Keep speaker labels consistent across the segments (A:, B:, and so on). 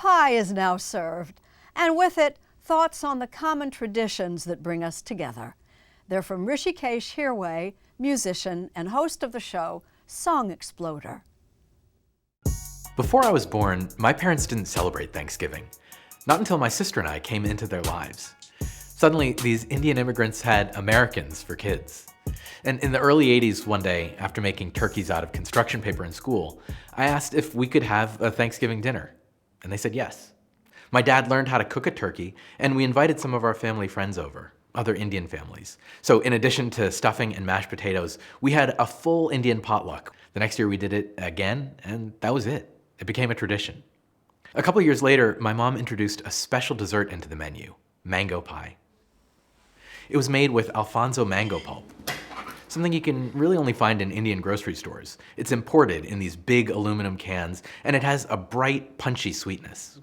A: pie is now served, and with it, thoughts on the common traditions that bring us together. They're from Hrishikesh Hirway, musician and host of the show, Song Exploder.
B: Before I was born, my parents didn't celebrate Thanksgiving. Not until my sister and I came into their lives. Suddenly, these Indian immigrants had Americans for kids. And in the early 80s, one day, after making turkeys out of construction paper in school, I asked if we could have a Thanksgiving dinner. And they said yes. My dad learned how to cook a turkey, and we invited some of our family friends over, other Indian families. So in addition to stuffing and mashed potatoes, we had a full Indian potluck. The next year we did it again, and that was it. It became a tradition. A couple years later, my mom introduced a special dessert into the menu, mango pie. It was made with Alfonso mango pulp, something you can really only find in Indian grocery stores. It's imported in these big aluminum cans, and it has a bright, punchy sweetness.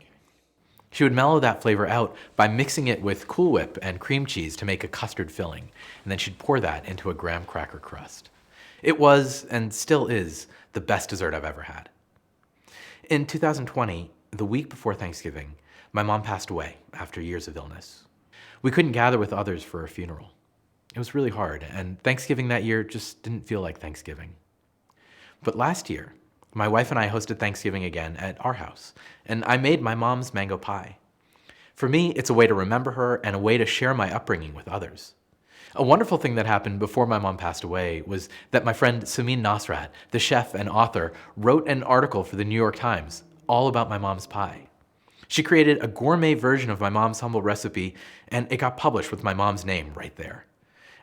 B: She would mellow that flavor out by mixing it with Cool Whip and cream cheese to make a custard filling, and then she'd pour that into a graham cracker crust. It was, and still is, the best dessert I've ever had. In 2020, the week before Thanksgiving, my mom passed away after years of illness. We couldn't gather with others for her funeral. It was really hard, and Thanksgiving that year just didn't feel like Thanksgiving. But last year, my wife and I hosted Thanksgiving again at our house, and I made my mom's mango pie. For me, it's a way to remember her and a way to share my upbringing with others. A wonderful thing that happened before my mom passed away was that my friend Samin Nasrat, the chef and author, wrote an article for the New York Times all about my mom's pie. She created a gourmet version of my mom's humble recipe, and it got published with my mom's name right there.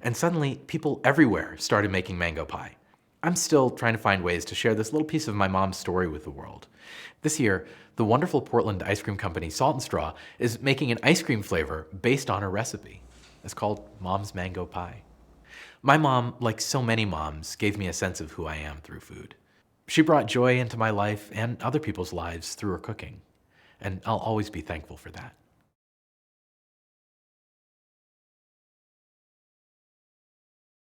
B: And suddenly, people everywhere started making mango pie. I'm still trying to find ways to share this little piece of my mom's story with the world. This year, the wonderful Portland ice cream company Salt and Straw is making an ice cream flavor based on her recipe. It's called Mom's Mango Pie. My mom, like so many moms, gave me a sense of who I am through food. She brought joy into my life and other people's lives through her cooking. And I'll always be thankful for that.